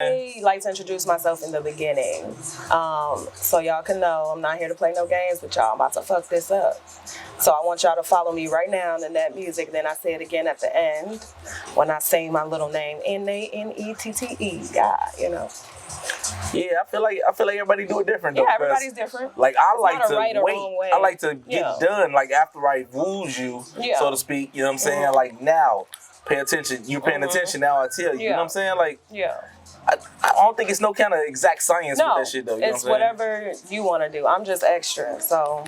I like to introduce myself in the beginning, so y'all can know I'm not here to play no games with y'all. I'm about to fuck this up. So I want y'all to follow me right now in Nanette music. Then I say it again at the end when I say my little name, Nanette. God, you know. Yeah, I feel like everybody do it different though. Yeah, everybody's different. Like I It's like not a to right or wait. wrong way. I like to get done like after I wooed you, so to speak. You know what I'm saying? Like now, pay attention. You're paying attention now. I tell you. You know what I'm saying? Like I don't think it's no kind of exact science with that shit though. You know it's what I'm whatever you want to do. I'm just extra, so.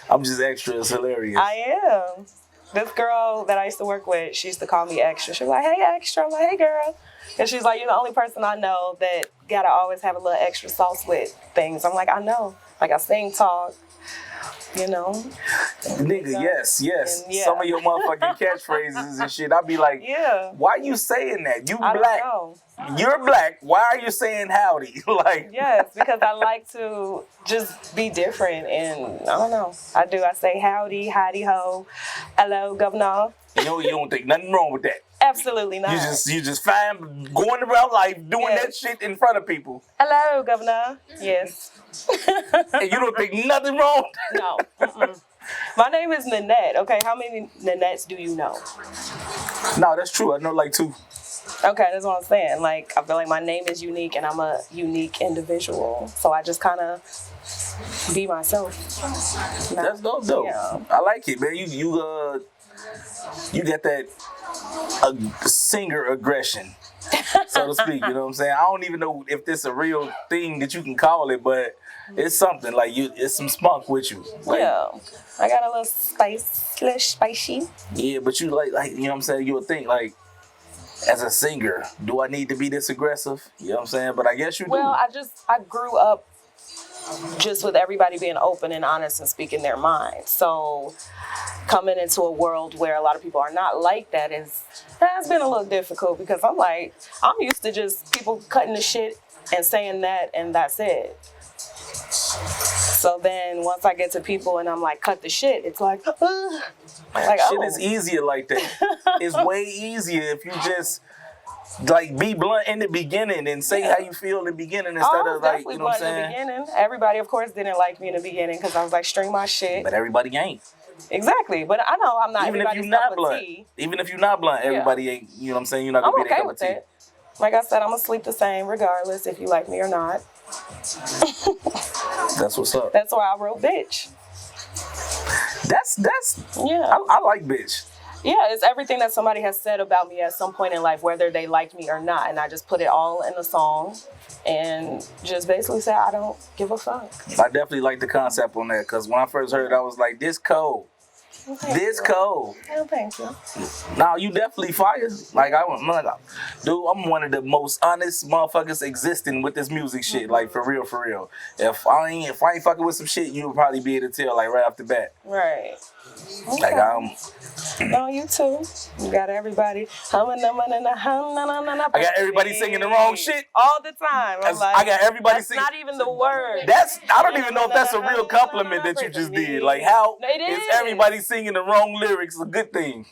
I'm just extra. It's hilarious. I am. This girl that I used to work with, she used to call me extra. She was like, "Hey, extra." I'm like, "Hey, girl." And she's like, "You're the only person I know that gotta always have a little extra sauce with things." I'm like, "I know. Like I sing, talk, you know." Nigga, yes. And, some of your motherfucking catchphrases and shit. I'd be like, why you saying that? You I black. don't know. You're black. Why are you saying howdy? Like yes, because I like to just be different, and I don't know. I do. I say howdy, howdy ho, hello, governor. You know, you don't think nothing wrong with that. Absolutely not. You just fine going around life doing that shit in front of people. Hello, governor. Yes. And you don't think nothing wrong? No. My name is Nanette. Okay, how many Nanettes do you know? No, that's true. I know like 2. Okay, that's what I'm saying. Like, I feel like my name is unique, and I'm a unique individual. So I just kind of be myself. That's dope. Yeah. I like it, man. You get that singer aggression, so to speak. You know what I'm saying? I don't even know if this is a real thing that you can call it, but it's something like it's some spunk with you. Like, I got a little spicy. Yeah, but you like you know what I'm saying? You would think like, as a singer, do I need to be this aggressive? You know what I'm saying? But I guess you do. Well, I grew up just with everybody being open and honest and speaking their mind. So coming into a world where a lot of people are not like that has been a little difficult, because I'm used to just people cutting the shit and saying that and that's it. So then once I get to people and I'm like, cut the shit, it's like shit is easier like that. It's way easier if you just like be blunt in the beginning and say how you feel in the beginning instead of like, you know what I'm saying? In the beginning. Everybody, of course, didn't like me in the beginning because I was like, string my shit. But everybody ain't. Exactly, but I know I'm not even everybody's if you're not cup blunt. of tea. Even if you're not blunt, everybody ain't. You know what I'm saying? You're not gonna be their cup of tea. That. Like I said, I'm gonna sleep the same regardless if you like me or not. That's what's up. That's why I wrote bitch. That's I like bitch. Yeah, it's everything that somebody has said about me at some point in life, whether they like me or not, and I just put it all in a song and just basically say I don't give a fuck. I definitely like the concept on that, because when I first heard it, I was like, this cold. Cold. Oh, thank you. Nah, you definitely fire. Like dude, I'm one of the most honest motherfuckers existing with this music shit. Like for real. If I ain't fucking with some shit, you'll probably be able to tell like right off the bat. Right. Okay. Like No, you too. You got everybody. I got everybody singing the wrong shit all the time. I got everybody singing. Not even the word. I don't even know if that's a real compliment that you just did. Like how is everybody singing the wrong lyrics a good thing?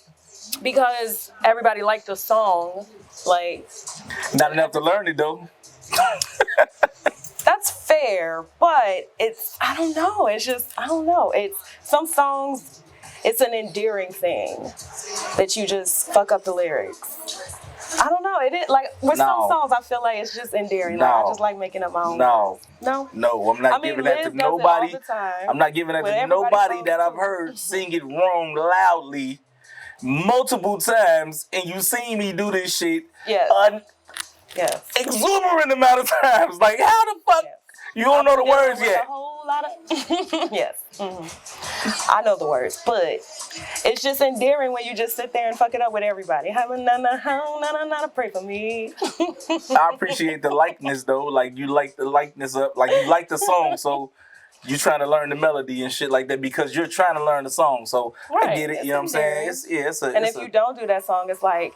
Because everybody liked the song. Like not enough to learn it though. That's fair, but I don't know. It's some songs. It's an endearing thing that you just fuck up the lyrics. I don't know. It is like with some songs, I feel like it's just endearing. Like, I just like making up my own. No, I'm not giving that to nobody. I'm not giving that to nobody that I've heard sing it wrong loudly multiple times, and you see me do this shit. Exuberant amount of times. Like how the fuck you don't know the words yet? A whole lot of yes. Mm-hmm. I know the words, but it's just endearing when you just sit there and fuck it up with everybody. Pray for me. I appreciate the likeness though. Like you like the likeness up. Like you like the song, so you trying to learn the melody and shit like that because you're trying to learn the song. So I get it. You know what I'm saying? If you don't do that song, it's like.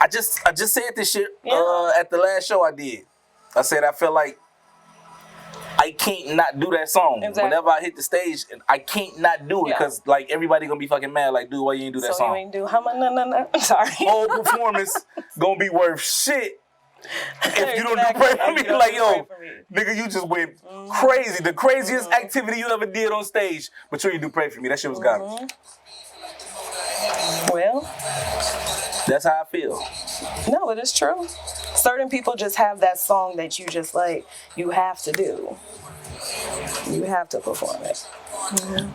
I just said this shit at the last show I did. I said I feel like I can't not do that song. Exactly. Whenever I hit the stage, I can't not do it because like everybody gonna be fucking mad. Like, dude, why you ain't do that song? So you ain't do no. Sorry. Whole performance gonna be worth shit if you don't do pray for me. Like, yo, nigga, you just went crazy. The craziest activity you ever did on stage, but you ain't do pray for me. That shit was garbage. Well, that's how I feel. No, it is true. Certain people just have that song that you just like, you have to do. You have to perform it.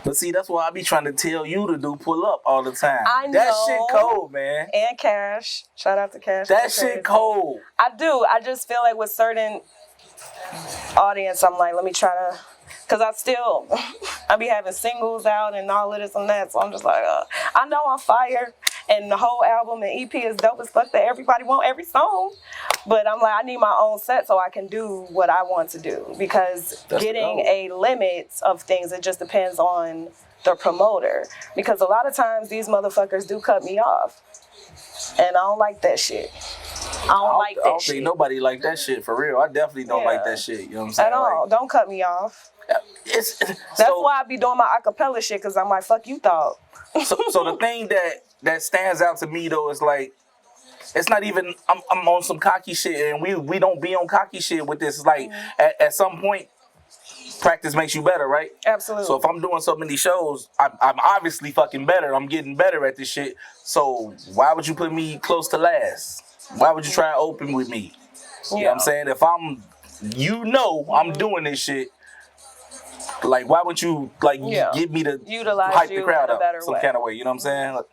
But see, that's why I be trying to tell you to do pull up all the time. I know. That shit cold, man. And Cash. Shout out to Cash. That shit cold. I do. I just feel like with certain audience, I'm like, let me try to, because I be having singles out and all of this and that. So I'm just like, I know I'm fire. And the whole album and EP is dope as fuck that everybody want every song. But I'm like, I need my own set so I can do what I want to do. Because getting a limit of things, it just depends on the promoter. Because a lot of times these motherfuckers do cut me off. And I don't like that shit. I don't think nobody like that shit for real. I definitely don't like that shit. You know what I'm saying? At all. Don't cut me off. That's why I be doing my acapella shit, because I'm like, fuck you thought. So the thing that stands out to me though is like, it's not even I'm on some cocky shit, and we don't be on cocky shit with this. It's like at some point, practice makes you better, right? Absolutely. So if I'm doing so many shows, I'm obviously fucking better. I'm getting better at this shit. So why would you put me close to last? Why would you try to open with me? You know what I'm saying? If I'm doing this shit. Like, why would you get me to utilize hype the crowd up some way. kind of way? You know what I'm saying? Like,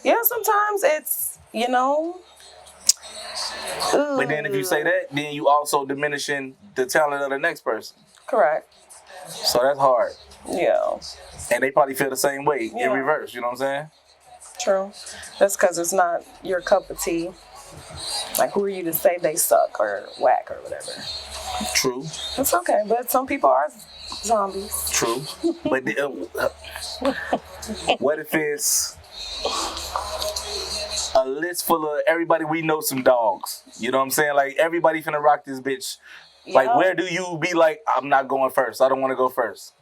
yeah, sometimes it's, But then if you say that, then you also diminishing the talent of the next person. Correct. So that's hard. Yeah. And they probably feel the same way in reverse. You know what I'm saying? True. That's because it's not your cup of tea. Like, who are you to say they suck or whack or whatever? True. It's okay, but some people are zombies. True. But what if it's a list full of everybody we know some dogs? You know what I'm saying? Like, everybody finna rock this bitch. Like, where do you be like, I'm not going first. I don't want to go first.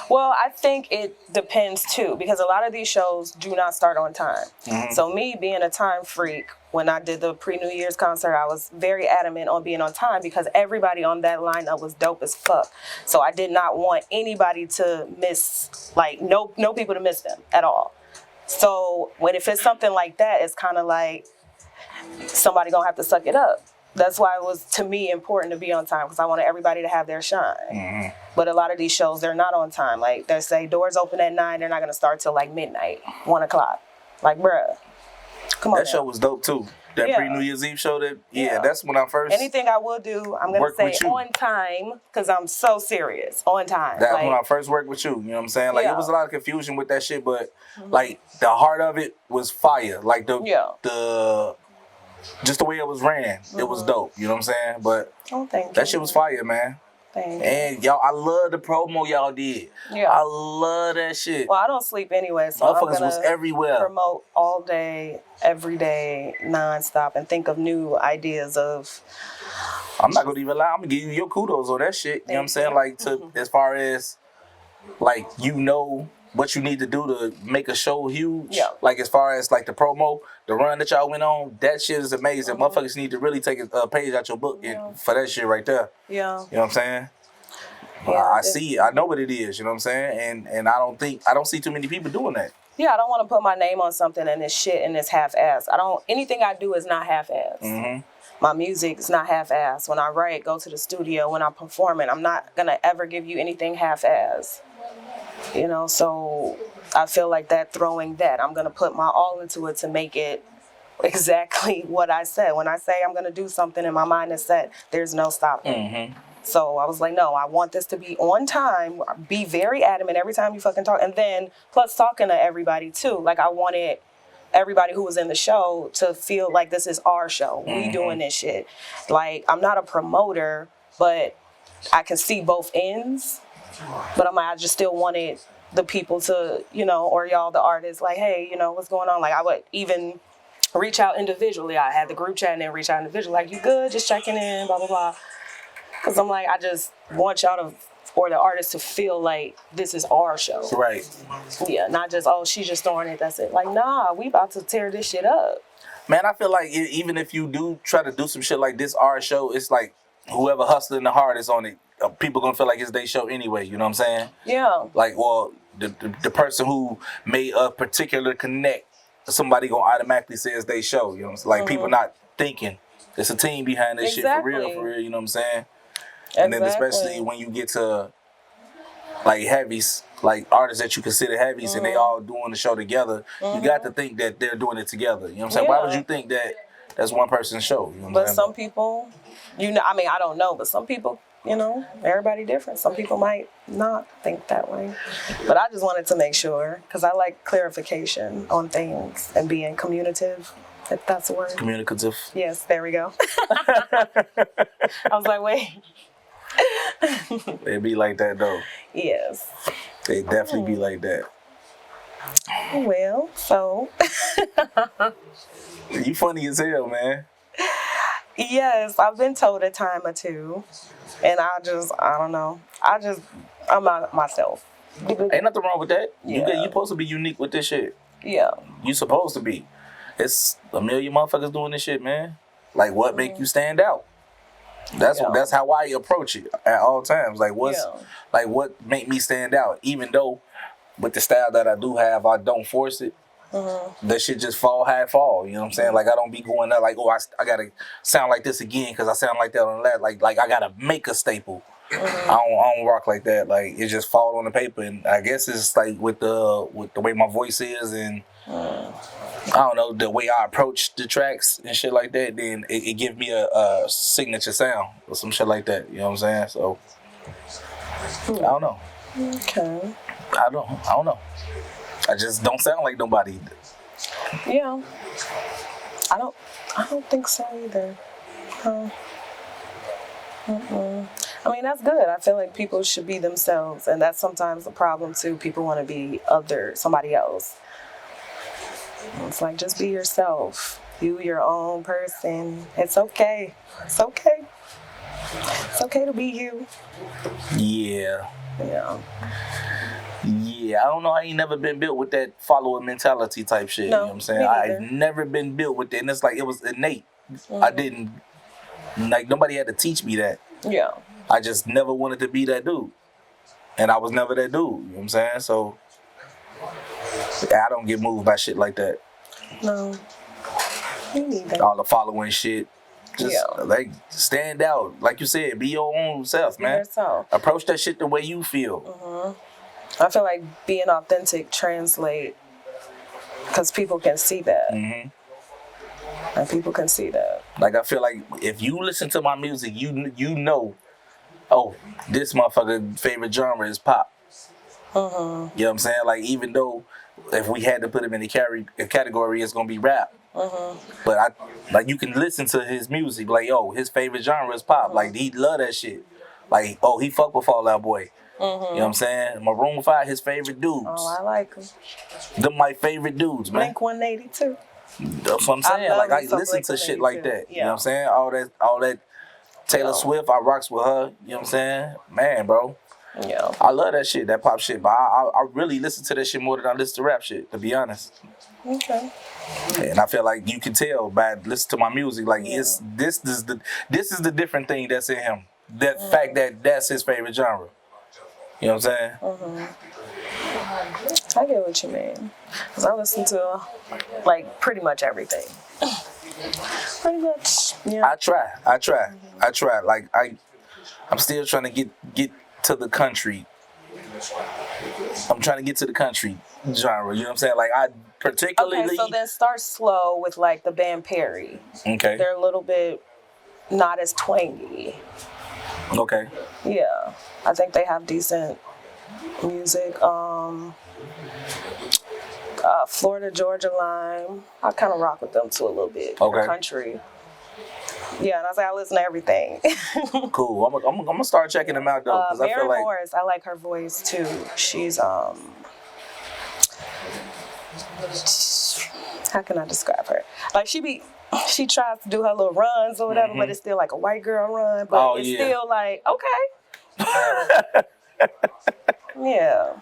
Well, I think it depends too, because a lot of these shows do not start on time. Mm-hmm. So me being a time freak, when I did the pre-New Year's concert, I was very adamant on being on time because everybody on that lineup was dope as fuck. So I did not want anybody to miss, like, no people to miss them at all. So if it's something like that, it's kind of like somebody gonna have to suck it up. That's why it was, to me, important to be on time, because I wanted everybody to have their shine. Mm-hmm. But a lot of these shows, they're not on time. Like, they say doors open at 9, they're not going to start till like midnight, 1 o'clock. Like, bruh, come on. That show was dope too. That pre-New Year's Eve show, that's when I first... Anything I will do, I'm going to say on time, because I'm so serious. On time. That's when I first worked with you. You know what I'm saying? Like, it was a lot of confusion with that shit, but like, the heart of it was fire. Like, the just the way it was ran, it was dope. You know what I'm saying? But that shit was fire, man. And y'all, I love the promo y'all did. Yeah, I love that shit. Well, I don't sleep anyway, so I'm gonna was everywhere. Promote all day, every day, nonstop, and think of new ideas of. I'm not gonna even lie. I'm gonna give you your kudos on that shit. You know what I'm saying? Like, as far as like, what you need to do to make a show huge. Yeah. Like, as far as like the promo, the run that y'all went on, that shit is amazing. Motherfuckers need to really take a page out your book for that shit right there. Yeah. You know what I'm saying? I see it. I know what it is. You know what I'm saying? And I don't see too many people doing that. Yeah, I don't want to put my name on something and it's shit and it's half-assed. Anything I do is not half-assed. Mm-hmm. My music is not half-assed. When I write, go to the studio, when I'm performing, I'm not gonna ever give you anything half-assed. So I feel like throwing that, I'm going to put my all into it to make it exactly what I said. When I say I'm going to do something and my mind is set, there's no stopping. Mm-hmm. So I was like, no, I want this to be on time, be very adamant every time you fucking talk. And then plus talking to everybody too. Like, I wanted everybody who was in the show to feel like this is our show. Mm-hmm. We doing this shit. Like, I'm not a promoter, but I can see both ends. But I just still wanted the people to, or y'all, the artists, like, hey, what's going on? Like, I would even reach out individually. I had the group chat and then reach out individually, like, you good? Just checking in, blah, blah, blah. Because I'm like, I just want y'all to, or the artist to feel like this is our show. Right. Yeah, not just, oh, she's just throwing it, that's it. Like, nah, we about to tear this shit up. Man, I feel like even if you do try to do some shit like this, our show, it's like whoever hustling the hardest on it, people gonna feel like it's their show anyway. You know what I'm saying? Yeah. Like, well, the person who made a particular connect, somebody gonna automatically say it's their show. You know what I'm saying? Like, people not thinking. It's a team behind this shit for real, you know what I'm saying? And then especially when you get to like heavies, like artists that you consider heavies and they all doing the show together, you got to think that they're doing it together. You know what I'm saying? Why would you think that that's one person's show? You know what I'm saying? Some people, you know, I mean, I don't know, but some people, you know, everybody different. Some people might not think that way. But I just wanted to make sure, because I like clarification on things and being communicative, if that's a word. Communicative. Yes, there we go. I was like, wait. They be like that though. Yes. They definitely be like that. Well, so. You funny as hell, man. Yes, I've been told a time or two. And I don't know. I'm not myself. Ain't nothing wrong with that. Yeah. You supposed to be unique with this shit. Yeah. You supposed to be. It's a million motherfuckers doing this shit, man. Like, what make you stand out? That's how I approach it at all times. Like, what make me stand out? Even though with the style that I do have, I don't force it. That shit just fall how it fall. You know what I'm saying? Like, I don't be going there like, oh, I gotta sound like this again because I sound like that on that. Like I gotta make a staple. I don't rock like that. Like, it just fall on the paper, and I guess it's like with the way my voice is and. I don't know, the way I approach the tracks and shit like that, then it give me a signature sound or some shit like that. You know what I'm saying? So I don't know. Okay. I don't know. I just don't sound like nobody. Yeah. I don't think so either. I mean, that's good. I feel like people should be themselves, and that's sometimes the problem too. People want to be somebody else. It's like, just be yourself. You, your own person. It's okay. It's okay. It's okay to be you. Yeah. Yeah. Yeah, I don't know. I ain't never been built with that follower mentality type shit. No, you know what I'm saying? I've never been built with that. And it's like, it was innate. I didn't, like, nobody had to teach me that. Yeah. I just never wanted to be that dude. And I was never that dude. You know what I'm saying? So, I don't get moved by shit like that. No. Me neither. All the following shit. Just like stand out. Like you said, be your own self, man. Yourself. Approach that shit the way you feel. I feel like being authentic translate because people can see that. And people can see that. Like, I feel like if you listen to my music, you know, oh, this motherfucker favorite genre is pop. You know what I'm saying? Like, even though if we had to put him in a category, it's gonna be rap. But you can listen to his music, like, yo, his favorite genre is pop. Like, he love that shit. Like, oh, he fuck with Fall Out Boy. You know what I'm saying? Maroon 5, his favorite dudes. Oh, I like them. Them my favorite dudes, man. Blink 182. That's what I'm saying. Like, I listen to shit like that. You know what I'm saying? All that Taylor Swift, I rocks with her. You know what I'm saying? Man, bro. Yeah. I love that shit, that pop shit. But I really listen to that shit more than I listen to rap shit, to be honest. Okay. And I feel like you can tell by listening to my music, like, this is the different thing that's in him. That fact that that's his favorite genre. You know what I'm saying? I get what you mean. Because I listen to, like, pretty much everything. Pretty much, yeah. I try. Like, I'm still trying to get to the country. I'm trying to get to the country genre. You know what I'm saying? Like, I particularly... Okay, so then start slow with, like, the band Perry. Okay. They're a little bit not as twangy. Okay. Yeah. I think they have decent music. Florida Georgia Line. I kind of rock with them too a little bit. Okay. Country. Yeah, and I say I listen to everything. Cool. I'm gonna start checking them out though, because I Mary feel like Morris. I like her voice too. She's how can I describe her? Like, she be she tries to do her little runs or whatever, but it's still like a white girl run. But it's still like, okay. Yeah.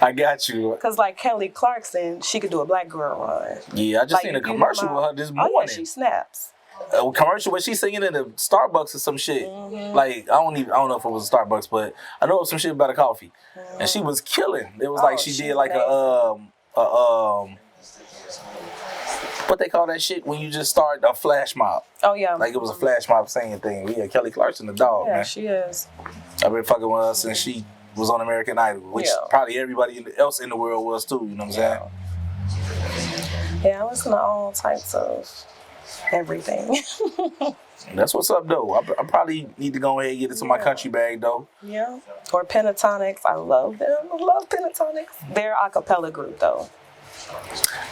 I got you. Because like Kelly Clarkson, she could do a black girl run. Yeah, I just seen a commercial with her this morning. Oh, yeah, she snaps. A commercial where she's singing in a Starbucks or some shit. Like I don't know if it was a Starbucks, but I know it was some shit about a coffee, and she was killing. It was like she did like what they call that shit when you just start a flash mob. Oh yeah, like it was a flash mob singing thing. Yeah, Kelly Clarkson, the dog, man. Yeah, she is. I've been fucking with her since she was on American Idol, which probably everybody else in the world was too. You know what I'm saying? Yeah, I listen to all types of everything. That's what's up, though. I probably need to go ahead and get into my country bag, though. Yeah. Or Pentatonics. I love them. I love Pentatonics. They're a cappella group, though.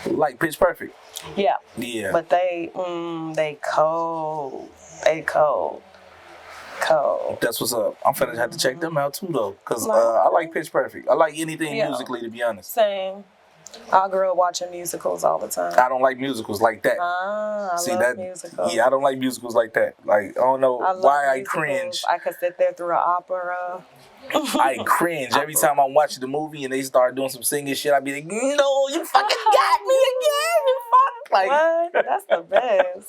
Like Pitch Perfect. Yeah. Yeah. But they cold. They cold. Cold. That's what's up. I'm finna have to check them out, too, though. Because I like Pitch Perfect. I like anything musically, to be honest. Same. I grew up watching musicals all the time. I don't like musicals like that. I love musicals. Yeah, I don't like musicals like that. Like, I don't know why I cringe. I could sit there through an opera. I cringe every time I'm watching the movie and they start doing some singing shit. I be like, no, you fucking got me again, you fuck. Like, what? That's the best.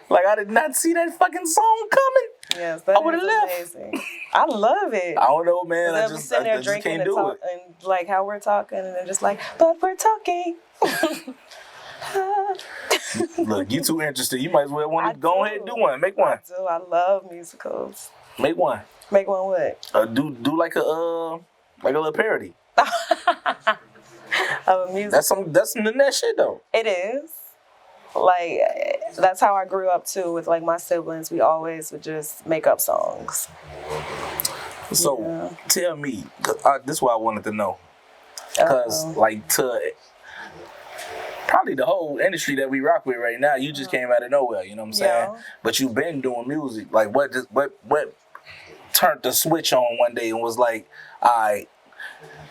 Like, I did not see that fucking song coming. Yes, that is amazing. I love it. I don't know, man. I be just sitting there drinking and talk, and like how we're talking, and they're just like, but we're talking. Look, you too interested. You might as well want to go ahead and do one. Make one. I do. I love musicals. Make one. Make one what? Do like a little parody. Of a music. That's some Nanette shit though. It is. Like, that's how I grew up too with like my siblings. We always would just make up songs. So tell me, this is what I wanted to know. Because like to probably the whole industry that we rock with right now, you just came out of nowhere, you know what I'm saying? But you've been doing music. Like what turned the switch on one day and was like,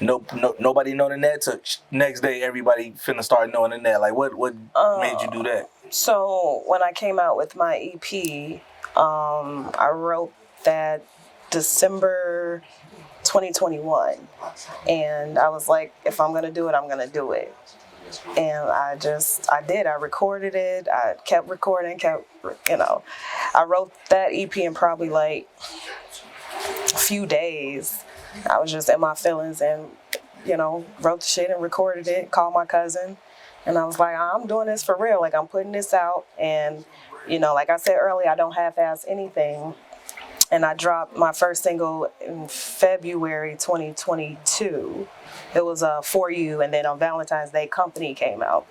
nobody know Nanette. So next day, everybody finna start knowing Nanette. Like, what made you do that? So when I came out with my EP, I wrote that December 2021, and I was like, if I'm gonna do it, I'm gonna do it. And I did. I recorded it. I kept recording. I wrote that EP in probably like a few days. I was just in my feelings and, wrote the shit and recorded it, called my cousin. And I was like, I'm doing this for real. Like, I'm putting this out. And, like I said earlier, I don't half-ass anything. And I dropped my first single in February 2022. It was For You, and then on Valentine's Day, Company came out.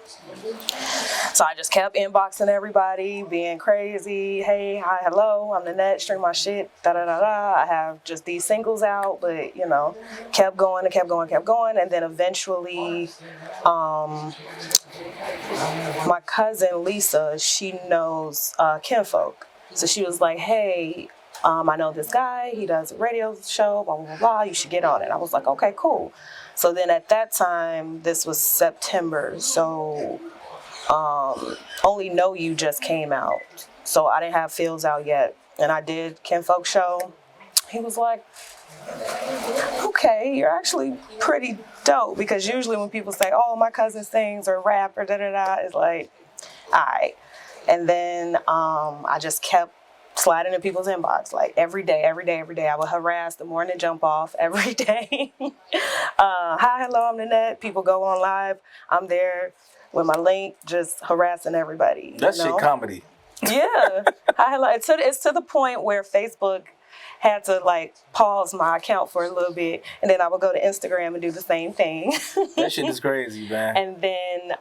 So I just kept inboxing everybody, being crazy. Hey, hi, hello, I'm Nanette, stream my shit, da-da-da-da. I have just these singles out, but, kept going. And then eventually, my cousin, Lisa, she knows Kinfolk. So she was like, hey, I know this guy, he does a radio show, blah, blah, blah, blah, you should get on it. I was like, okay, cool. So then at that time, this was September, so Only Know You just came out. So I didn't have Feels out yet. And I did Kinfolk show. He was like, okay, you're actually pretty dope. Because usually when people say, oh, my cousin sings or rap or da-da-da, it's like, all right. And then I just kept sliding in people's inbox, like every day. I would harass the morning jump off every day. Hi, hello, I'm Nanette. People go on live. I'm there with my link, just harassing everybody. That shit comedy. Yeah. Hi, hello. It's to the point where Facebook had to like pause my account for a little bit, and then I would go to Instagram and do the same thing. That shit is crazy, man. And then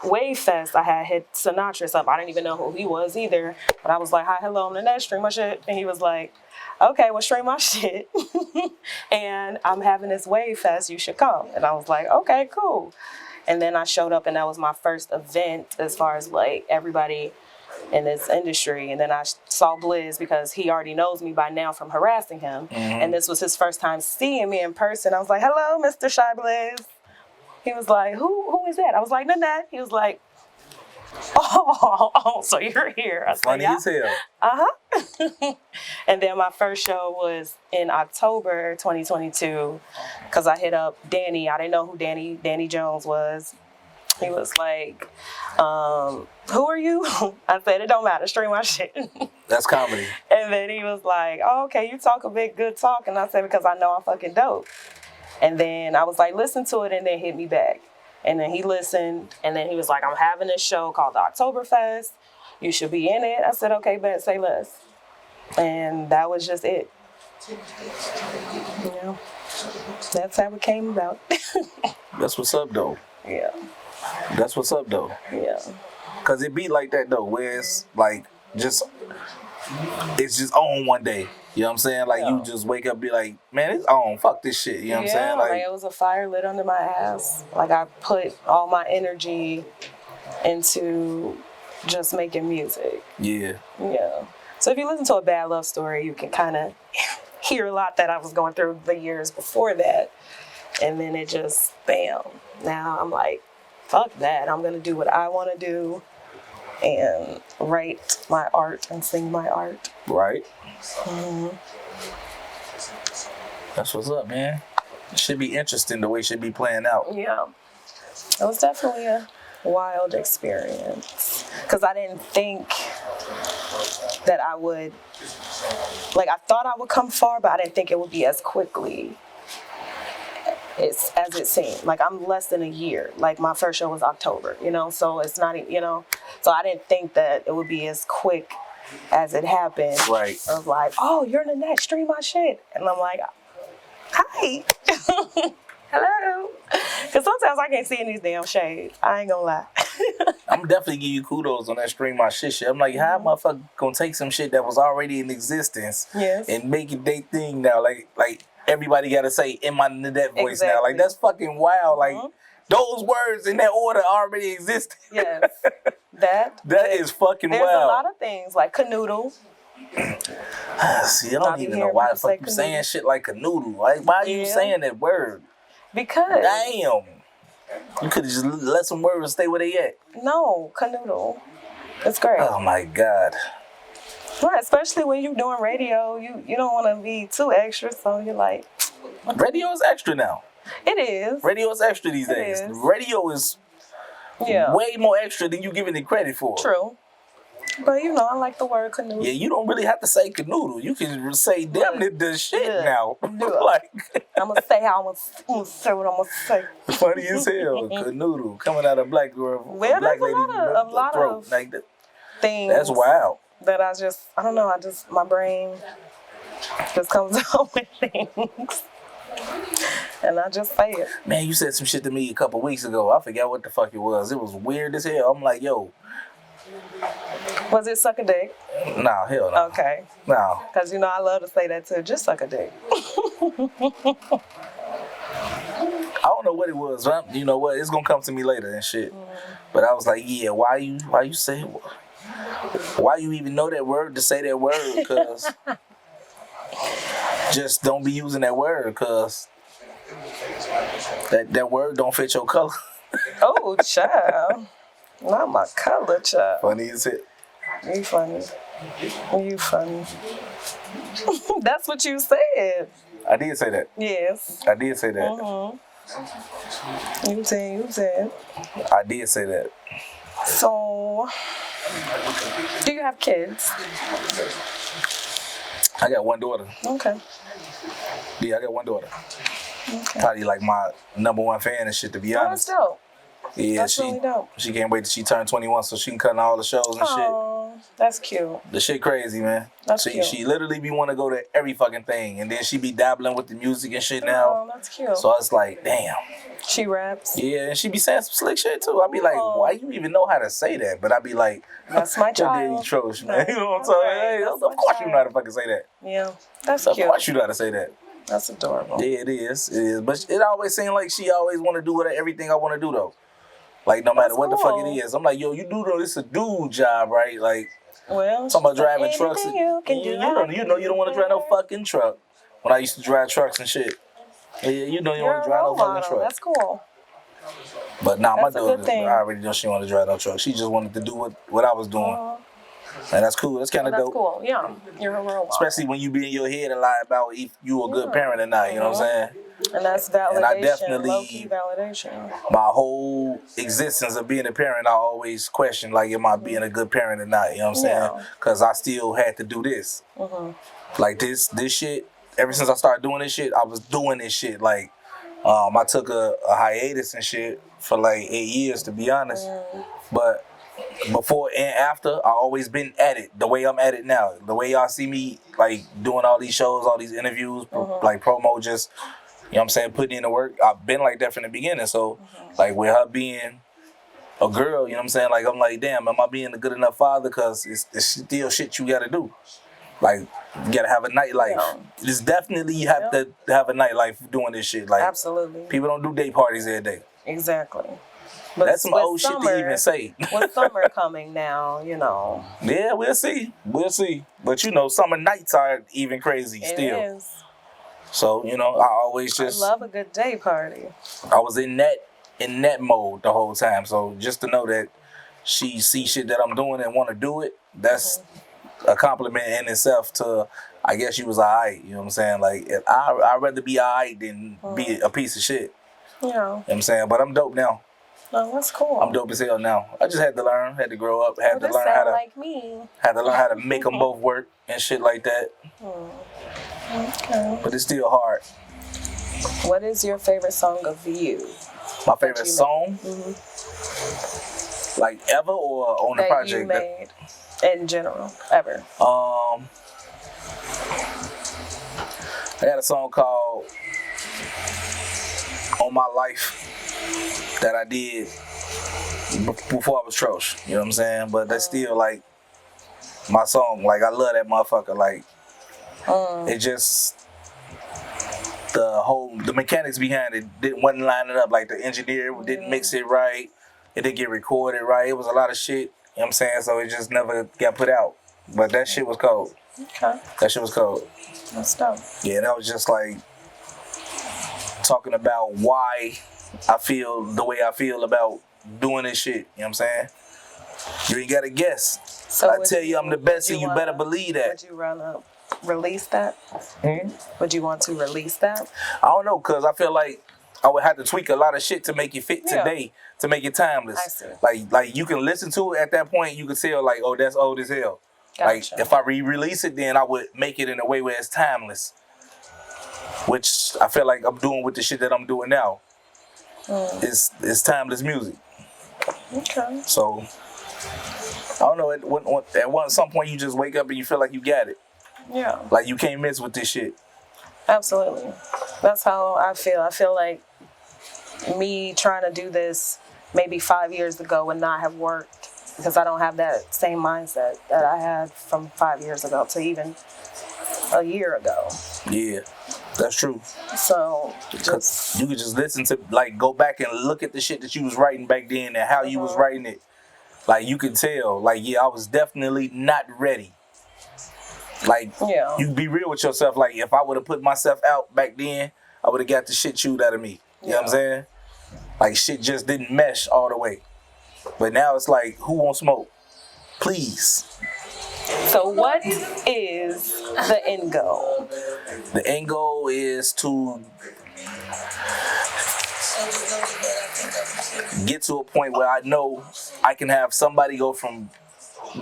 Wave Fest, I had hit Sinatra up. I didn't even know who he was either, but I was like, hi, hello, I'm Nanette, stream my shit. And he was like, okay, well, stream my shit. And I'm having this Wave Fest, you should come. And I was like, okay, cool. And then I showed up, and that was my first event as far as like everybody in this industry. And then I saw Blizz because he already knows me by now from harassing him. Mm-hmm. And this was his first time seeing me in person. I was like, hello, Mr. Shy Blizz. He was like, who is that? I was like, Nanette. He was like, oh, oh, so you're here. I said, Funny yeah. as hell. Uh-huh. And then my first show was in October 2022 because I hit up Danny. I didn't know who Danny Jones was. He was like, who are you? I said, it don't matter. Stream my shit. That's comedy. And then he was like, oh, okay, you talk a bit good talk. And I said, because I know I'm fucking dope. And then I was like, listen to it, and then hit me back. And then he listened, and then he was like, I'm having this show called the Oktoberfest. You should be in it. I said, okay, bet, say less. And that was just it. You know, that's how it came about. That's what's up, though. Yeah. That's what's up, though. Yeah. Because it be like that, though, where it's like it's just on one day. You know what I'm saying? Like, you just wake up and be like, man, it's on. Fuck this shit. You know what I'm saying? Like, it was a fire lit under my ass. Like, I put all my energy into just making music. Yeah. Yeah. So if you listen to a Bad Love Story, you can kind of hear a lot that I was going through the years before that. And then it just, bam. Now I'm like, fuck that. I'm going to do what I want to do and write my art and sing my art. Right. Mm-hmm. That's what's up, man. It should be interesting the way it should be playing out. Yeah. It was definitely a wild experience. Because I didn't think that I would, like, I thought I would come far, but I didn't think it would be as quickly as it seemed. Like, I'm less than a year. Like, my first show was October, you know, so it's not, you know, so I didn't think that it would be as quick as it happened. Right. Of like, oh, you're Nanette, stream my shit. And I'm like, hi. Hello. Because sometimes I can't see in these damn shades. I ain't gonna lie. I'm definitely give you kudos on that stream my shit. I'm like, how motherfucker gonna take some shit that was already in existence and make it their thing now? Like everybody gotta say in my Nanette voice now. Like, that's fucking wild. Like, those words in that order already exist. Yes. That is fucking wild. There's a lot of things like canoodle. See, I don't even know why the fuck you saying shit like canoodle. Like, why are you saying that word? Because. Damn. You could have just let some words stay where they at. No, canoodle. It's great. Oh my God. Right, especially when you're doing radio, you don't want to be too extra, so you're like. Radio is extra now. It is. Radio is extra these days. Is. Radio is way more extra than you giving it credit for. True. But you know, I like the word canoodle. Yeah, you don't really have to say canoodle. You can say damn it the shit now. Like, I'm gonna say how I'm gonna say what I'm gonna say. Funny as hell. Canoodle coming out of black girl. Well, black there's a lot of like that. Things. That's wild. That I don't know. My brain just comes out with things. And I just say it. Man, you said some shit to me a couple weeks ago. I forgot what the fuck it was. It was weird as hell. I'm like, yo. Was it suck a dick? Nah, hell no. Okay. No. Because, you know, I love to say that too. Just suck a dick. I don't know what it was. But you know what? It's going to come to me later and shit. But I was like, yeah, why you say it? Why you even know that word to say that word? Because just don't be using that word, because that word don't fit your color. Oh, child. Not my color, child. Funny as it. You funny. You funny. That's what you said. I did say that. Yes. I did say that. Mm-hmm. You said. I did say that. So, do you have kids? I got one daughter. Okay. Yeah, I got one daughter. Okay. Probably like my number one fan and shit, to be honest. That's dope. Yeah, that's really dope. She can't wait till she turned 21 so she can cut in all the shows and shit. That's cute. The shit crazy, man. That's cute. She literally be want to go to every fucking thing, and then she be dabbling with the music and shit now. Oh, that's cute. So it's like, damn. She raps. Yeah, and she be saying some slick shit too. I be like, why you even know how to say that? But I be like, that's my child. Daddy Troche, man. You know what I'm saying? Hey, of course you know how to fucking say that. Yeah, that's cute. Of course you know how to say that. That's adorable. Yeah, it is. It is. But it always seems like she always want to do everything I want to do though. Like, no matter what the fuck it is. I'm like, yo, you do know this is a dude job, right? Like, well, talking about driving trucks. You know you don't want to drive no fucking truck. When I used to drive trucks and shit. Yeah, you know you don't want to drive no fucking truck. That's cool. But nah, my That's a good daughter, thing. I already know she wanted to drive no truck. She just wanted to do what I was doing. And that's cool. That's kind of That's dope. cool. Yeah, you're a role model. Especially when you be in your head a lot about if you a good parent or not. You know what I'm saying? And that's validation, And I definitely, low-key validation. my whole existence of being a parent, I always question, like, am I being a good parent or not? You know what I'm saying? Because I still had to do this. Like, this shit, ever since I started doing this shit, I was doing this shit. Like, I took a hiatus and shit for like 8 years, to be honest. But before and after, I always been at it the way I'm at it now. The way y'all see me, like, doing all these shows, all these interviews, like promo, just, you know what I'm saying, putting in the work. I've been like that from the beginning. So, like, with her being a girl, you know what I'm saying, like, I'm like, damn, am I being a good enough father? Because it's still shit you gotta do. Like, you gotta have a nightlife. Yeah. It's definitely, you have to have a nightlife doing this shit. Like, Absolutely. people don't do day parties every day. Exactly. But That's some old shit to even say. With summer coming now, you know. Yeah, we'll see. We'll see. But, you know, summer nights are even crazy still. It is. So, you know, I always just... I love a good day party. I was in that mode the whole time. So just to know that she see shit that I'm doing and want to do it, that's a compliment in itself to, I guess she was alright. You know what I'm saying? Like, I'd rather be alright than be a piece of shit. Yeah. You know what I'm saying? But I'm dope now. Oh, that's cool. I'm dope as hell now. I just had to learn, had to grow up, had to learn how to like me. Had to learn how to make them both work and shit like that. Okay. But it's still hard. What is your favorite song of you? My favorite song? Like ever or on the that project? You made in general, ever. I had a song called On My Life that I did before I was Troche. You know what I'm saying? But that's still like my song. Like, I love that motherfucker. Like, it just, the mechanics behind it wasn't lining up. Like, the engineer didn't mix it right. It didn't get recorded right. It was a lot of shit. You know what I'm saying? So it just never got put out. But that shit was cold. Okay. That shit was cold. That's dope. Yeah, that was just like talking about why I feel the way I feel about doing this shit. You know what I'm saying? You ain't gotta guess. So I tell you I'm the best, and you better believe that. Would you release that? Would you want to release that? I don't know, cause I feel like I would have to tweak a lot of shit to make it fit today, to make it timeless. I see. Like you can listen to it at that point, you can tell like, oh, that's old as hell. Gotcha. Like, if I re-release it, then I would make it in a way where it's timeless, which I feel like I'm doing with the shit that I'm doing now. It's timeless music. Okay. So I don't know. At some point, you just wake up and you feel like you got it. Yeah. Like, you can't mess with this shit. Absolutely. That's how I feel. I feel like me trying to do this maybe 5 years ago would not have worked because I don't have that same mindset that I had from 5 years ago to even a year ago. Yeah, that's true. So You could just listen to, like, go back and look at the shit that you was writing back then and how you was writing it. Like, you could tell, like, yeah, I was definitely not ready. Like, you be real with yourself. Like, if I would have put myself out back then, I would have got the shit chewed out of me. You know what I'm saying? Like, shit just didn't mesh all the way. But now it's like, who won't smoke? Please. So what is the end goal? The end goal is to get to a point where I know I can have somebody go from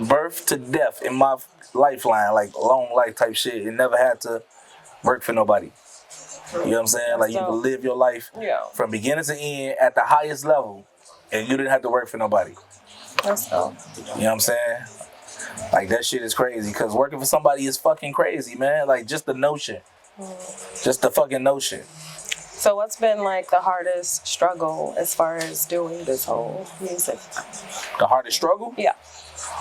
birth to death in my lifeline, like long life type shit, and never had to work for nobody. You know what I'm saying? Like, you can live your life from beginning to end at the highest level, and you didn't have to work for nobody. That's dope. You know what I'm saying? Like, that shit is crazy, because working for somebody is fucking crazy, man. Like, just the notion. Just the fucking notion. So what's been like the hardest struggle as far as doing this whole music? The hardest struggle? Yeah.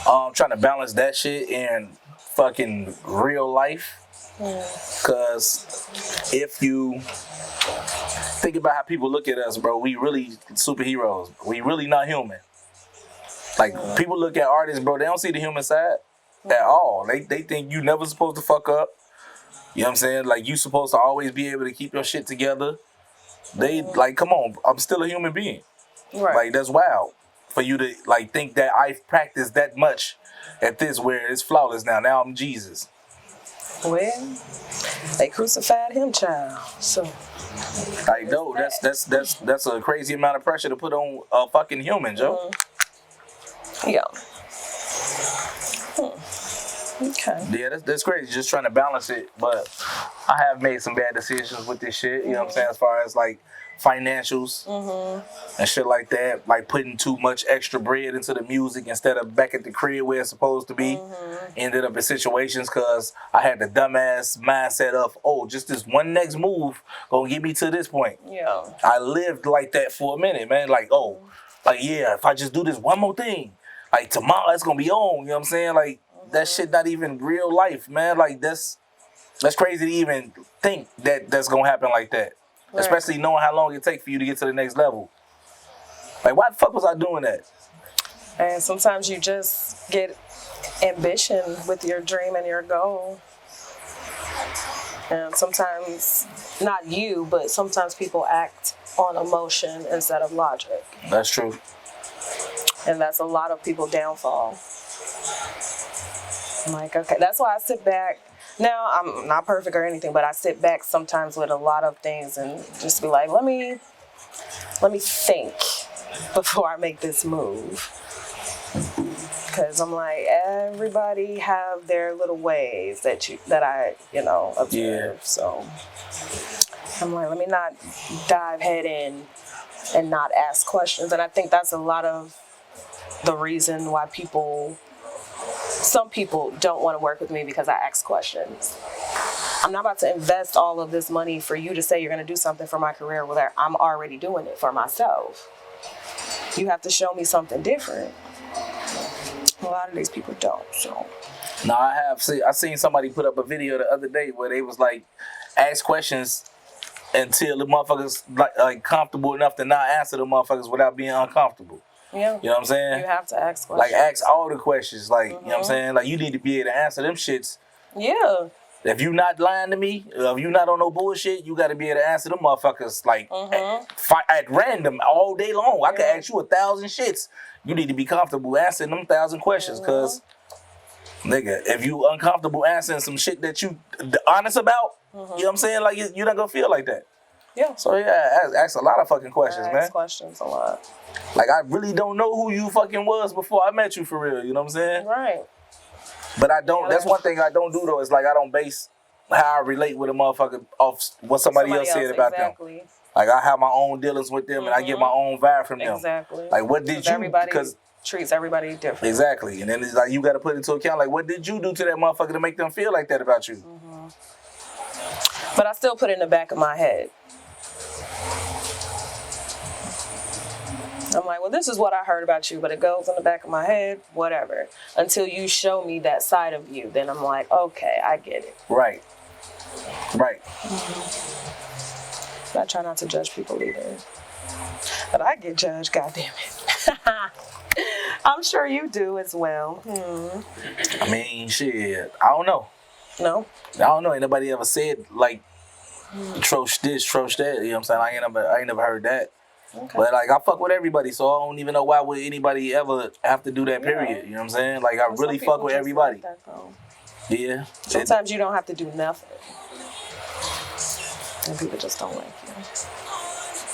Trying to balance that shit in fucking real life. Because if you think about how people look at us, bro, we really superheroes. We really not human. Like, people look at artists, bro, they don't see the human side at all. They think you never supposed to fuck up. You know what I'm saying? Like, you supposed to always be able to keep your shit together. They, like, come on, I'm still a human being. Right. Like, that's wild for you to, like, think that I've practiced that much at this where it's flawless now. Now I'm Jesus. Well, they crucified him, child. So, Like, no, that's a crazy amount of pressure to put on a fucking human, Joe. Yeah. Okay. Yeah, that's crazy. Just trying to balance it, but I have made some bad decisions with this shit. You know what I'm saying? As far as like financials and shit like that, like putting too much extra bread into the music instead of back at the crib where it's supposed to be. Ended up in situations because I had the dumbass mindset of, oh, just this one next move gonna get me to this point. Yeah. I lived like that for a minute, man. Like, oh, like, yeah, if I just do this one more thing, like tomorrow it's gonna be on. You know what I'm saying? Like, that shit not even real life, man. Like, that's crazy to even think that that's gonna happen like that. Right. Especially knowing how long it takes for you to get to the next level. Like, why the fuck was I doing that? And sometimes you just get ambition with your dream and your goal. And sometimes, not you, but sometimes people act on emotion instead of logic. That's true. And that's a lot of people's downfall. I'm like, okay, that's why I sit back. Now, I'm not perfect or anything, but I sit back sometimes with a lot of things and just be like, let me think before I make this move. Because I'm like, everybody have their little ways that I observe. Yeah. So I'm like, let me not dive head in and not ask questions. And I think that's a lot of the reason why some people don't want to work with me, because I ask questions. I'm not about to invest all of this money for you to say you're going to do something for my career where I'm already doing it for myself. You have to show me something different. A lot of these people don't. So. No, I seen somebody put up a video the other day where they was like, ask questions until the motherfuckers like comfortable enough to not answer the motherfuckers without being uncomfortable. Yeah. You know what I'm saying? You have to ask questions. Like, ask all the questions. Like, you know what I'm saying? Like, you need to be able to answer them shits. Yeah. If you not lying to me, if you not on no bullshit, you got to be able to answer them motherfuckers like at random all day long. I could ask you 1,000 shits. You need to be comfortable answering them 1,000 questions, because, nigga, if you uncomfortable answering some shit that you honest about, you know what I'm saying? Like, you're not going to feel like that. Yeah. So, yeah, ask a lot of fucking questions, man. Ask questions a lot. Like, I really don't know who you fucking was before I met you for real. You know what I'm saying? Right. But I don't. That's one thing I don't do though. Is like I don't base how I relate with a motherfucker off what somebody else said about them. Like, I have my own dealings with them, and I get my own vibe from them. Exactly. Like, what did you? Everybody treats everybody different. Exactly. And then it's like you got to put into account, like, what did you do to that motherfucker to make them feel like that about you? But I still put it in the back of my head. I'm like, well, this is what I heard about you, but it goes in the back of my head, whatever. Until you show me that side of you, then I'm like, okay, I get it. Right. Right. I try not to judge people either. But I get judged, goddammit. I'm sure you do as well. I mean, shit, I don't know. No? I don't know. Ain't nobody ever said, like, Troche this, Troche that. You know what I'm saying? I ain't never heard that. Okay. But, like, I fuck with everybody, so I don't even know why would anybody ever have to do that, period. You know what I'm saying? Like, I really fuck with everybody. Like that, yeah. Sometimes you don't have to do nothing. And people just don't like you.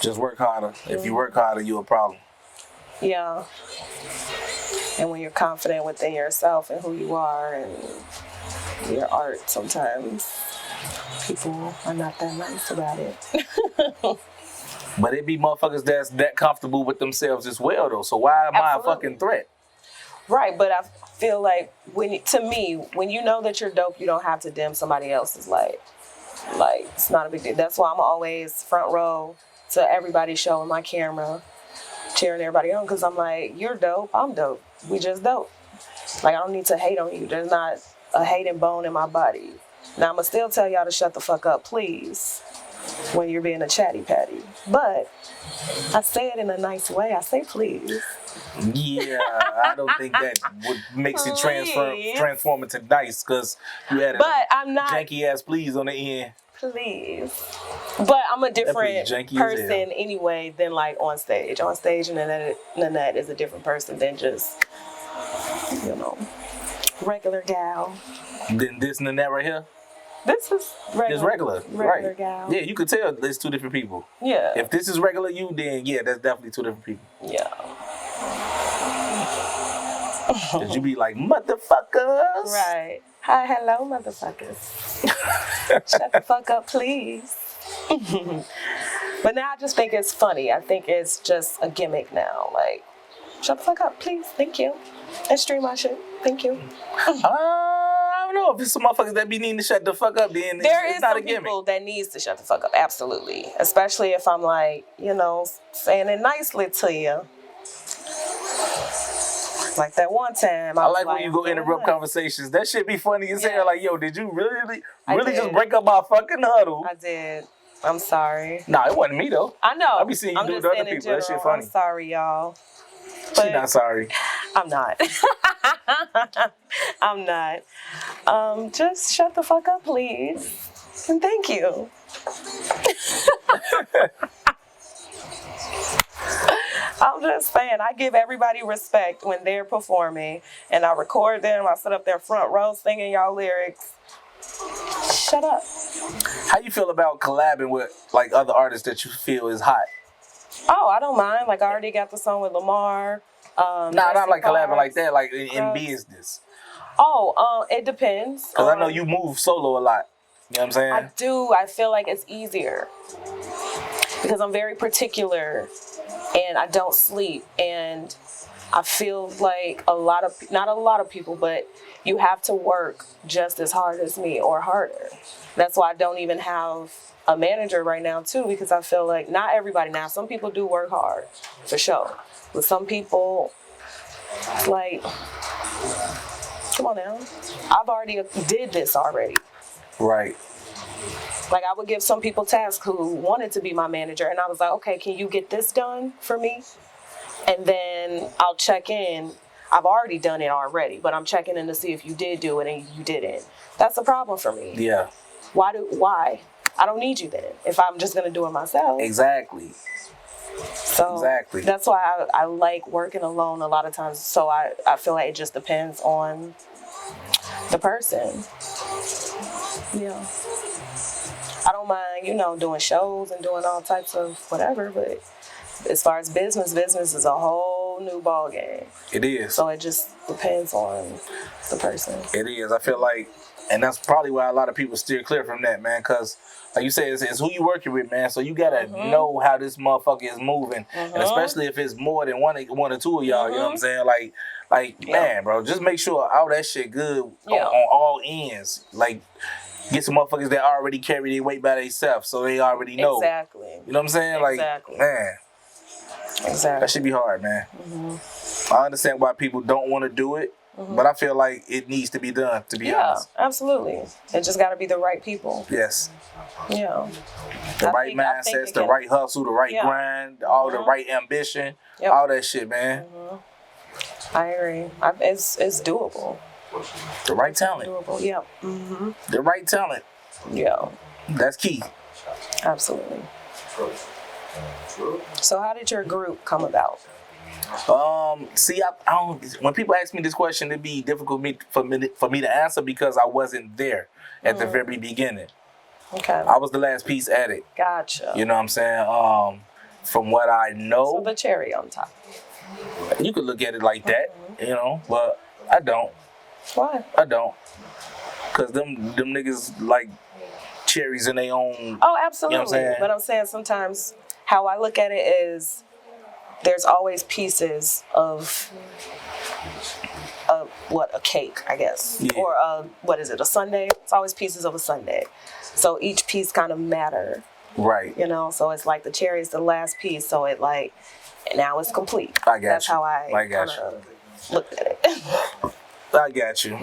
Just work harder. If you work harder, you're a problem. Yeah. And when you're confident within yourself and who you are and your art, sometimes people are not that nice about it. But it be motherfuckers that's that comfortable with themselves as well, though. So why am I a fucking threat? Right, but I feel like when you know that you're dope, you don't have to dim somebody else's light. Like, it's not a big deal. That's why I'm always front row to everybody showing my camera, cheering everybody on, because I'm like, you're dope, I'm dope. We just dope. Like, I don't need to hate on you. There's not a hating bone in my body. Now, I'm going to still tell y'all to shut the fuck up, please, when you're being a chatty patty. But I say it in a nice way. I say please. Yeah, I don't think that makes it transform into nice, because you had a I'm not janky ass please on the end. please. But I'm a different janky as hell. person anyway than like on stage. On stage, and Nanette is a different person than just, you know, regular gal. Then this Nanette right here? This is regular. It's regular right. Gal. Yeah, you could tell there's two different people. Yeah. If this is regular you, then yeah, that's definitely two different people. Yeah. Cause you be like, motherfuckers. Right. Hi, hello, motherfuckers. Shut the fuck up, please. But now I just think it's funny. I think it's just a gimmick now. Like, shut the fuck up, please. Thank you. And stream my shit. Thank you. I don't know if it's some motherfuckers that be needing to shut the fuck up. Then it's not a gimmick. People that needs to shut the fuck up. Absolutely. Especially if I'm like, you know, saying it nicely to you. Like that one time. I like when you go interrupt conversations. That shit be funny as hell. Like, yo, did you really just break up our fucking huddle? I did. I'm sorry. Nah, it wasn't me though. I know. I be seeing you do it to other people. That shit funny. I'm sorry, y'all. She not sorry. I'm not. I'm not. Just shut the fuck up, please. And thank you. I'm just saying, I give everybody respect when they're performing, and I record them. I sit up there front row singing y'all lyrics. Shut up. How you feel about collabing with like other artists that you feel is hot? Oh, I don't mind. Like, I already got the song with Lamar. Not like collabing like that, like in business. Oh, it depends. Because I know you move solo a lot. You know what I'm saying? I do. I feel like it's easier because I'm very particular and I don't sleep. And I feel like not a lot of people, but you have to work just as hard as me or harder. That's why I don't even have a manager right now too, because I feel like not everybody now. Some people do work hard for sure. But some people, like, come on now. I've already did this already. Right. Like, I would give some people tasks who wanted to be my manager, and I was like, okay, can you get this done for me? And then I'll check in. I've already done it already, but I'm checking in to see if you did do it and you didn't. That's a problem for me. Yeah. Why? I don't need you then if I'm just going to do it myself. Exactly. So exactly. That's why I like working alone a lot of times. So I feel like it just depends on the person. Yeah. I don't mind, doing shows and doing all types of whatever, but as far as business is a whole new ball game. It is. So it just depends on the person. It is. I feel like, and that's probably why a lot of people steer clear from that, man, because like you said, it's who you working with, man. So you gotta know how this motherfucker is moving, and especially if it's more than one or two of y'all. You know what I'm saying? Like, man, bro, just make sure all that shit good on all ends. Like, get some motherfuckers that already carry their weight by themselves, so they already know. Exactly. You know what I'm saying? Exactly. Like, man, exactly. that should be hard, man. I understand why people don't want to do it. But I feel like it needs to be done, to be honest. Yeah, absolutely. It just got to be the right people. Yes. Yeah. The right mindsets, the right hustle, the right grind, all the right ambition, all that shit, man. I agree. It's doable. The right talent. Doable. Yeah. The right talent. Yeah. That's key. Absolutely. So how did your group come about? See, I don't. When people ask me this question, it'd be difficult for me to answer because I wasn't there at the very beginning. Okay. I was the last piece at it. Gotcha. You know what I'm saying? From what I know, so the cherry on top. You could look at it like that, but I don't. Why? I don't. Cause them niggas like cherries in their own. Oh, absolutely. You know what I'm saying? But I'm saying sometimes how I look at it is, there's always pieces of a cake, I guess. Yeah. Or a sundae? It's always pieces of a sundae. So each piece kind of matter. Right. So it's like the cherry is the last piece, so it now it's complete. I got That's you. how I kind of looked at it. I got you.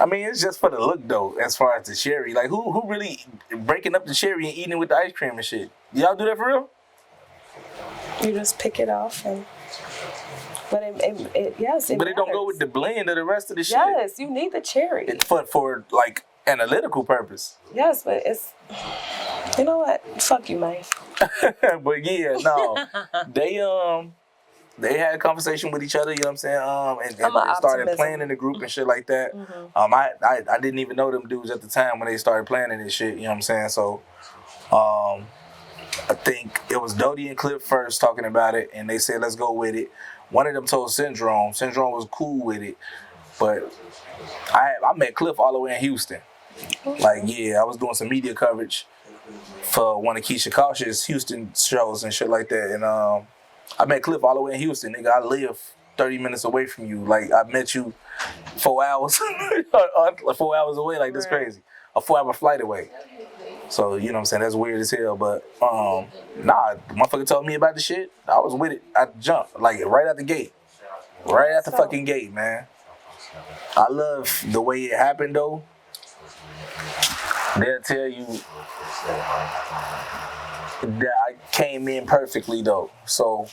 I mean, it's just for the look though, as far as the cherry. Like who really breaking up the cherry and eating it with the ice cream and shit? Y'all do that for real? You just pick it off but it But it don't go with the blend of the rest of the shit. Yes, you need the cherry. For like analytical purpose. Yes, but it's, you know what? Fuck you, man. But yeah, no, they had a conversation with each other, you know what I'm saying? And they started playing in the group and shit like that. I didn't even know them dudes at the time when they started playing in this shit, you know what I'm saying? So I think it was Dodie and Clip first talking about it, and they said, let's go with it. One of them told Syndrome. Syndrome was cool with it. But I met Cliff all the way in Houston. Like, yeah, I was doing some media coverage for one of Keisha Cautious Houston shows and shit like that. And I met Cliff all the way in Houston. Nigga, I live 30 minutes away from you. Like, I met you 4 hours, 4 hours away. Like, that's crazy. A 4-hour flight away. So, you know what I'm saying? That's weird as hell. But, nah, the motherfucker told me about the shit. I was with it. I jumped, like, right out the gate. Right at the fucking gate, man. I love the way it happened, though. They'll tell you that I came in perfectly, though. So,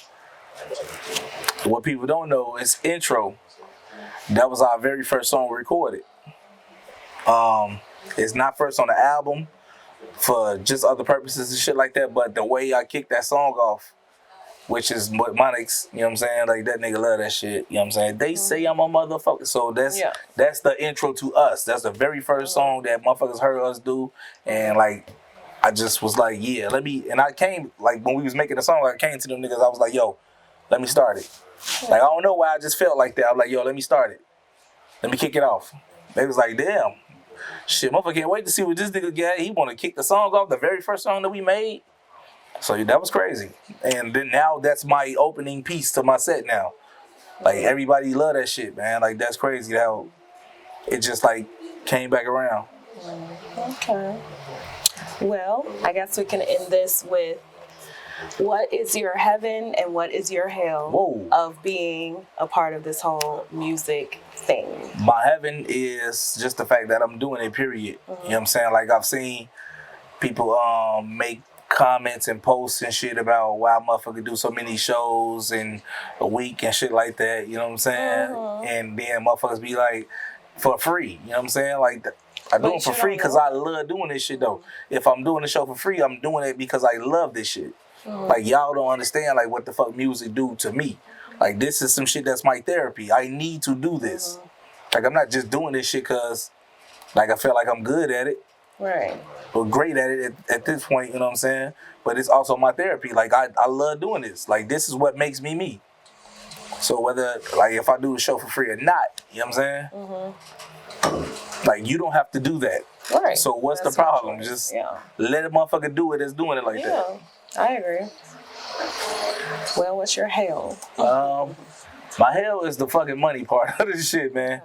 what people don't know is Intro. That was our very first song recorded. It's not first on the album for just other purposes and shit like that, but the way I kicked that song off, which is what Monix, you know what I'm saying? Like, that nigga love that shit, you know what I'm saying? They say I'm a motherfucker. So that's the intro to us. That's the very first song that motherfuckers heard us do. And, like, I just was like, yeah, and I came, like, when we was making the song, I came to them niggas, I was like, yo, let me start it. Like, I don't know why I just felt like that. I was like, yo, let me start it. Let me kick it off. They was like, damn. Shit, motherfucker can't wait to see what this nigga got. He want to kick the song off, the very first song that we made. So that was crazy. And then now that's my opening piece to my set now. Like, everybody love that shit, man. Like, that's crazy how it just, like, came back around. Okay. Well, I guess we can end this with, what is your heaven and what is your hell of being a part of this whole music thing? My heaven is just the fact that I'm doing it, period. You know what I'm saying? Like, I've seen people make comments and posts and shit about why a motherfucker do so many shows in a week and shit like that, you know what I'm saying? And then motherfuckers be like, for free, you know what I'm saying? Like, I do it for free because I love doing this shit, though. If I'm doing the show for free, I'm doing it because I love this shit. Like, y'all don't understand, like, what the fuck music do to me. Like, this is some shit that's my therapy. I need to do this. Like, I'm not just doing this shit because, like, I feel like I'm good at it. Right. Or great at it at this point, you know what I'm saying? But it's also my therapy. Like, I love doing this. Like, this is what makes me me. So whether, like, if I do a show for free or not, you know what I'm saying? Like, you don't have to do that. Right. So what's the problem? Just let a motherfucker do it that's doing it like that. I agree. Well, what's your hell? My hell is the fucking money part of this shit, man.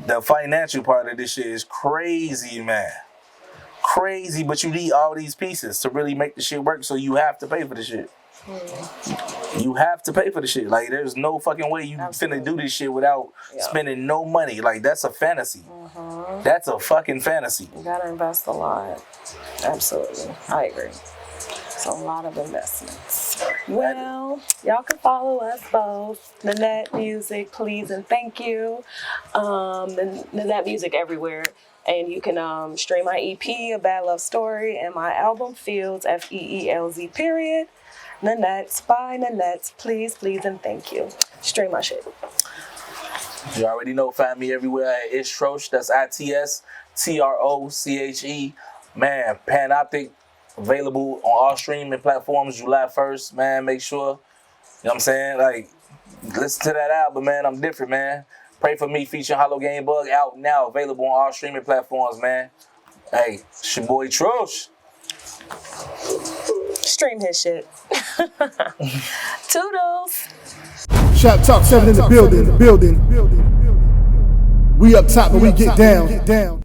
The financial part of this shit is crazy, man. Crazy, but you need all these pieces to really make the shit work, so you have to pay for the shit. You have to pay for the shit. Like, there's no fucking way you finna do this shit without spending no money. Like, that's a fantasy. That's a fucking fantasy. You gotta invest a lot. Absolutely. I agree. It's a lot of investments. Well, y'all can follow us both. Nanette Music, please and thank you. Nanette Music everywhere. And you can stream my EP, A Bad Love Story, and my album, Fields, Feelz, period. Nanette, by Nanette, please, and thank you. Stream my shit. You already know, find me everywhere at It's Troche. That's ITSTROCHE. Man, Panoptic, available on all streaming platforms July 1st. Man, make sure, you know what I'm saying? Like, listen to that album, man. I'm different, man. Pray for Me featuring Hollow Game Bug, out now, available on all streaming platforms, man. Hey, it's your boy Troche. Stream his shit. Toodles. Shoptalk 7 in the building. We up top and we get down.